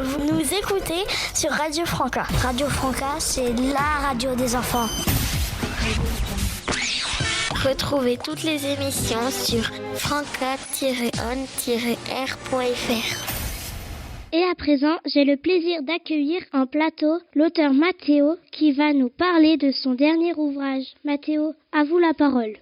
Vous nous écoutez sur Radio Franca. Radio Franca, c'est la radio des enfants. Retrouvez toutes les émissions sur franca-on-r.fr. Et à présent, j'ai le plaisir d'accueillir en plateau l'auteur Mathéo qui va nous parler de son dernier ouvrage. Mathéo, à vous la parole.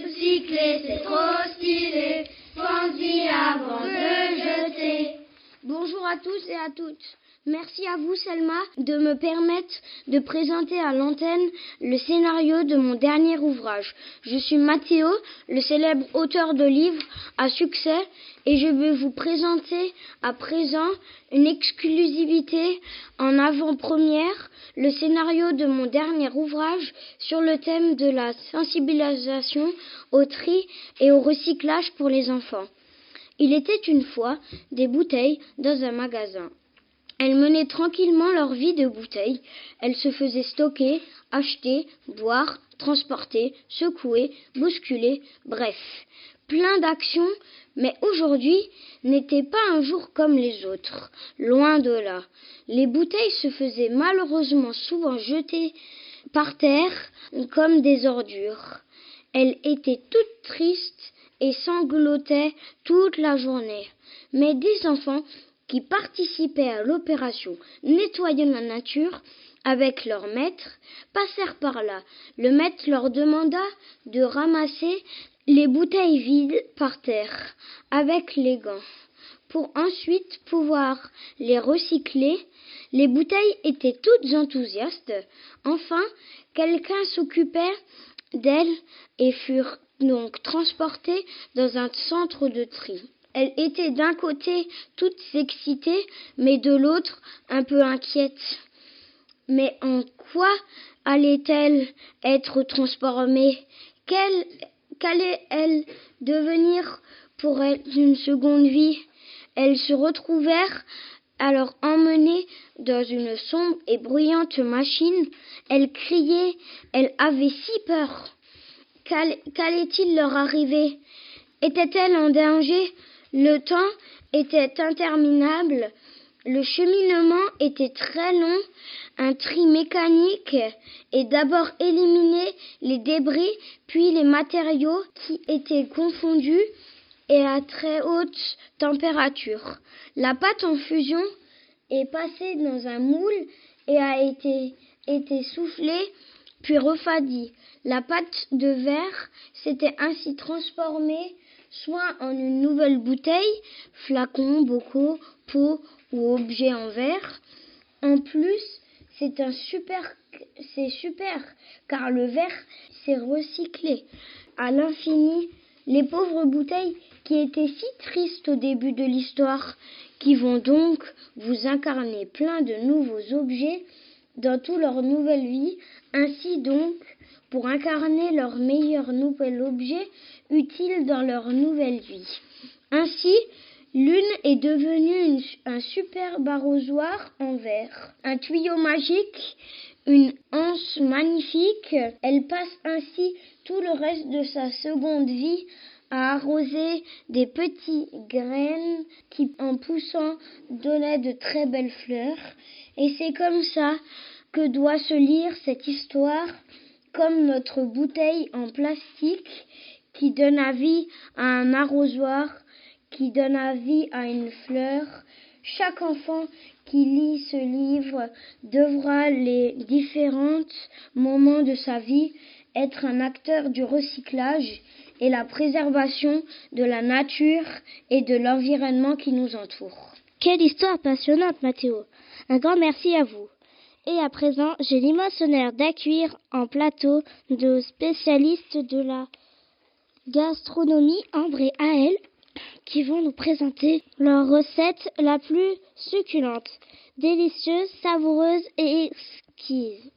Recycler, c'est trop stylé, pense-y avant de jeter. Bonjour à tous et à toutes. Merci à vous Selma de me permettre de présenter à l'antenne le scénario de mon dernier ouvrage. Je suis Mathéo, le célèbre auteur de livres à succès et je vais vous présenter à présent une exclusivité en avant-première, le scénario de mon dernier ouvrage sur le thème de la sensibilisation au tri et au recyclage pour les enfants. Il était une fois des bouteilles dans un magasin. Elles menaient tranquillement leur vie de bouteilles. Elles se faisaient stocker, acheter, boire, transporter, secouer, bousculer, bref, plein d'actions, mais aujourd'hui n'était pas un jour comme les autres, loin de là. Les bouteilles se faisaient malheureusement souvent jeter par terre comme des ordures. Elles étaient toutes tristes et sanglotaient toute la journée. Mais des enfants qui participaient à l'opération Nettoyer la nature avec leur maître passèrent par là. Le maître leur demanda de ramasser les bouteilles vides par terre avec les gants pour ensuite pouvoir les recycler. Les bouteilles étaient toutes enthousiastes. Enfin, quelqu'un s'occupait d'elles et furent donc transportées dans un centre de tri. Elle était d'un côté toute excitée, mais de l'autre un peu inquiète. Mais en quoi allait-elle être transformée? Qu'allait-elle devenir pour elle une seconde vie? Elles se retrouvèrent alors emmenées dans une sombre et bruyante machine. Elles criaient, elles avaient si peur. Qu'allait-il leur arriver? Étaient-elles en danger? Le temps était interminable, le cheminement était très long, un tri mécanique et d'abord éliminer les débris, puis les matériaux qui étaient confondus et à très haute température. La pâte en fusion est passée dans un moule et a été soufflée puis refroidie. La pâte de verre s'était ainsi transformée soit en une nouvelle bouteille, flacon, bocaux, pot ou objet en verre. En plus, c'est super, car le verre s'est recyclé à l'infini. Les pauvres bouteilles qui étaient si tristes au début de l'histoire, qui vont donc vous incarner plein de nouveaux objets dans toute leur nouvelle vie. Ainsi donc, pour incarner leur meilleur nouvel objet utile dans leur nouvelle vie. Ainsi, l'une est devenue un superbe arrosoir en verre, un tuyau magique, une anse magnifique. Elle passe ainsi tout le reste de sa seconde vie à arroser des petites graines qui, en poussant, donnaient de très belles fleurs. Et c'est comme ça que doit se lire cette histoire, comme notre bouteille en plastique qui donne la vie à un arrosoir, qui donne la vie à une fleur. Chaque enfant qui lit ce livre devra, les différents moments de sa vie, être un acteur du recyclage et la préservation de la nature et de l'environnement qui nous entoure. Quelle histoire passionnante, Mathéo. Un grand merci à vous. Et à présent, j'ai l'immense honneur d'accueillir en plateau deux spécialistes de la gastronomie, Ambre et Aël, qui vont nous présenter leur recette la plus succulente, délicieuse, savoureuse et exquise.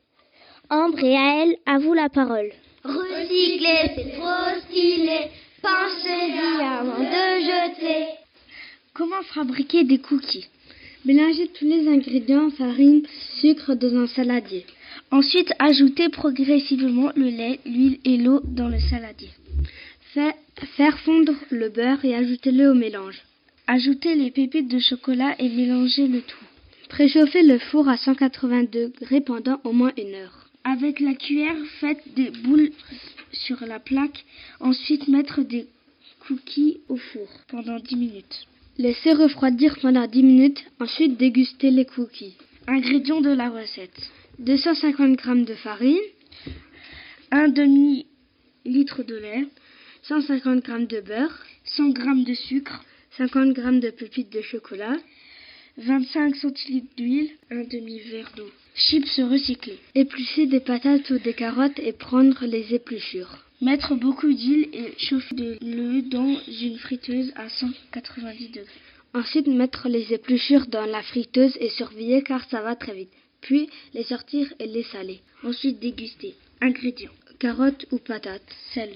Ambre et Aël, à vous la parole. Recycler, c'est trop stylé, pensez-y avant de jeter. Comment fabriquer des cookies? Mélangez tous les ingrédients, farine, sucre dans un saladier. Ensuite, ajoutez progressivement le lait, l'huile et l'eau dans le saladier. Faire fondre le beurre et ajoutez-le au mélange. Ajoutez les pépites de chocolat et mélangez le tout. Préchauffez le four à 180 degrés pendant au moins 1 heure. Avec la cuillère, faites des boules sur la plaque. Ensuite, mettre des cookies au four pendant 10 minutes. Laissez refroidir pendant 10 minutes. Ensuite, dégustez les cookies. Ingrédients de la recette. 250 g de farine, un demi-litre de lait, 150 g de beurre, 100 g de sucre, 50 g de pépites de chocolat, 25 centilitres d'huile, un demi-verre d'eau. Chips recyclés. Éplucher des patates ou des carottes et prendre les épluchures. Mettre beaucoup d'huile et chauffer de l'eau dans une friteuse à 190 degrés. Ensuite, mettre les épluchures dans la friteuse et surveiller car ça va très vite. Puis, les sortir et les saler. Ensuite, déguster. Ingrédients. Carottes ou patates. Sel.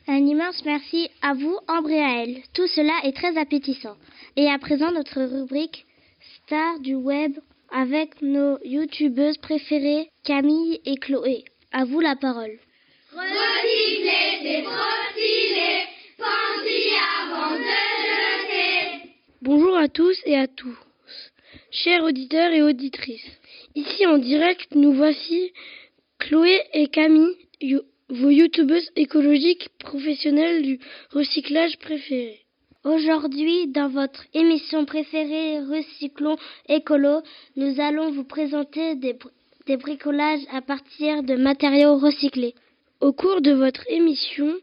Un immense merci à vous, Ambre et à elle. Tout cela est très appétissant. Et à présent, notre rubrique Star du web avec nos youtubeuses préférées, Camille et Chloé. À vous la parole. Recycler, c'est trop stylé. Pensez avant de jeter. Bonjour à tous et à tous, chers auditeurs et auditrices. Ici en direct, nous voici Chloé et Camille, vos youtubeuses écologiques professionnelles du recyclage préféré. Aujourd'hui, dans votre émission préférée Recyclons Écolo, nous allons vous présenter des bricolages à partir de matériaux recyclés. Au cours de votre émission,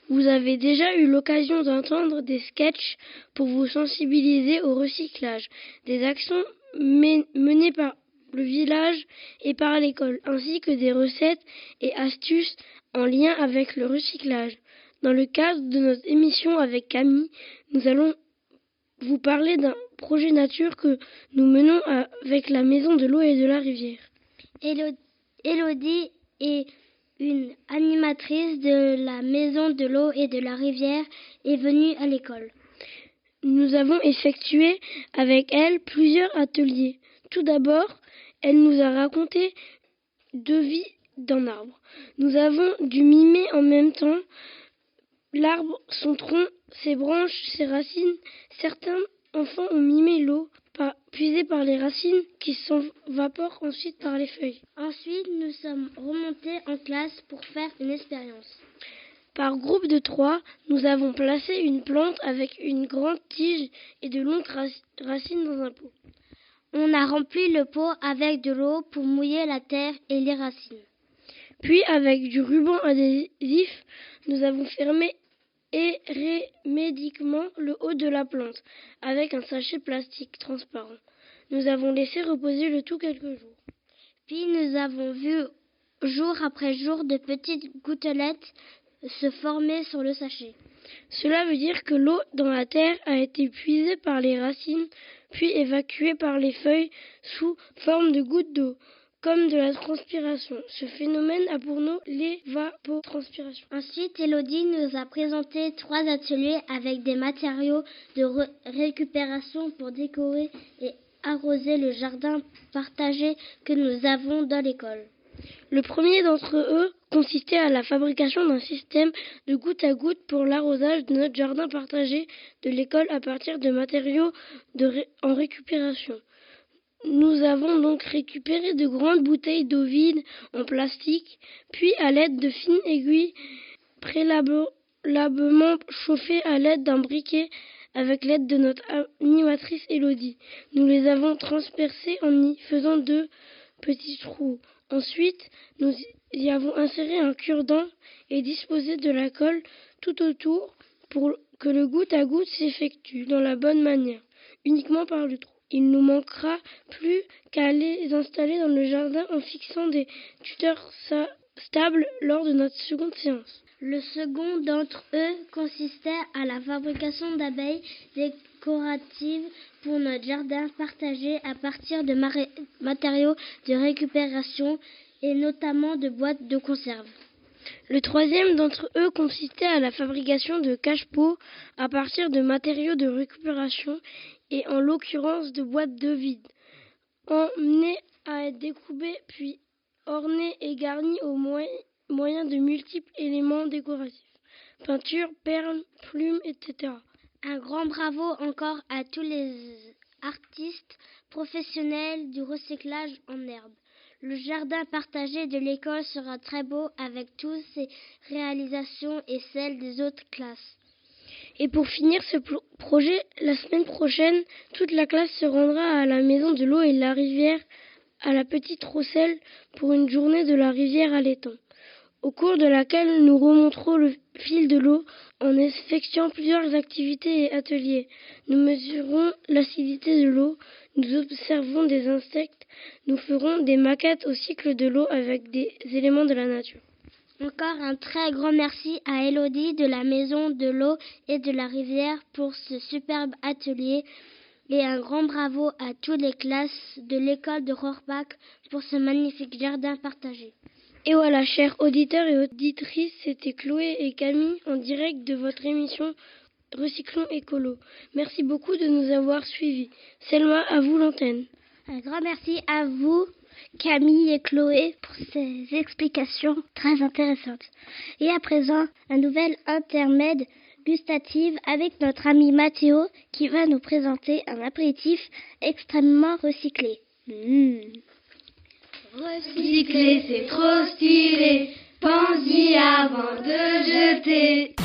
vous avez déjà eu l'occasion d'entendre des sketchs pour vous sensibiliser au recyclage, des actions menées par le village et par l'école, ainsi que des recettes et astuces en lien avec le recyclage. Dans le cadre de notre émission avec Camille, nous allons vous parler d'un projet nature que nous menons avec la Maison de l'eau et de la rivière. Élodie est une animatrice de la Maison de l'eau et de la rivière est venue à l'école. Nous avons effectué avec elle plusieurs ateliers. Tout d'abord, elle nous a raconté 2 vies d'un arbre. Nous avons dû mimer en même temps l'arbre, son tronc, ses branches, ses racines. Certains enfants ont mimé l'eau puisée par les racines qui s'évaporent ensuite par les feuilles. Ensuite, nous sommes remontés en classe pour faire une expérience. Par groupe de 3, nous avons placé une plante avec une grande tige et de longues racines dans un pot. On a rempli le pot avec de l'eau pour mouiller la terre et les racines. Puis, avec du ruban adhésif, nous avons fermé hermétiquement le haut de la plante avec un sachet plastique transparent. Nous avons laissé reposer le tout quelques jours. Puis nous avons vu jour après jour de petites gouttelettes se former sur le sachet. Cela veut dire que l'eau dans la terre a été puisée par les racines puis évacuée par les feuilles sous forme de gouttes d'eau, comme de la transpiration. Ce phénomène a pour nom l'évapotranspiration. Ensuite, Élodie nous a présenté 3 ateliers avec des matériaux de récupération pour décorer et arroser le jardin partagé que nous avons dans l'école. Le premier d'entre eux consistait à la fabrication d'un système de goutte à goutte pour l'arrosage de notre jardin partagé de l'école à partir de matériaux en récupération. Nous avons donc récupéré de grandes bouteilles d'eau vide en plastique, puis à l'aide de fines aiguilles préalablement chauffées à l'aide d'un briquet avec l'aide de notre animatrice Élodie. Nous les avons transpercées en y faisant 2 petits trous. Ensuite, nous y avons inséré un cure-dent et disposé de la colle tout autour pour que le goutte à goutte s'effectue dans la bonne manière, uniquement par le trou. Il ne nous manquera plus qu'à les installer dans le jardin en fixant des tuteurs stables lors de notre seconde séance. Le second d'entre eux consistait à la fabrication d'abeilles décoratives pour notre jardin partagé à partir de matériaux de récupération et notamment de boîtes de conserve. Le troisième d'entre eux consistait à la fabrication de cache-pots à partir de matériaux de récupération et en l'occurrence de boîtes de vide, emmenées à être découpées puis ornées et garnies au moyen de multiples éléments décoratifs, peintures, perles, plumes, etc. Un grand bravo encore à tous les artistes professionnels du recyclage en herbe. Le jardin partagé de l'école sera très beau avec toutes ses réalisations et celles des autres classes. Et pour finir ce projet, la semaine prochaine, toute la classe se rendra à la maison de l'eau et de la rivière à la Petite Rosselle pour une journée de la rivière à l'étang, au cours de laquelle nous remonterons le fil de l'eau en effectuant plusieurs activités et ateliers. Nous mesurons l'acidité de l'eau, nous observons des insectes, nous ferons des maquettes au cycle de l'eau avec des éléments de la nature. Encore un très grand merci à Elodie de la Maison de l'eau et de la rivière pour ce superbe atelier et un grand bravo à toutes les classes de l'école de Rohrbach pour ce magnifique jardin partagé. Et voilà, chers auditeurs et auditrices, c'était Chloé et Camille en direct de votre émission Recyclons Écolo. Merci beaucoup de nous avoir suivis. Selma, à vous l'antenne. Un grand merci à vous, Camille et Chloé, pour ces explications très intéressantes. Et à présent, un nouvel intermède gustatif avec notre ami Mathéo qui va nous présenter un apéritif extrêmement recyclé. Recycler, c'est trop stylé. Pense-y avant de jeter.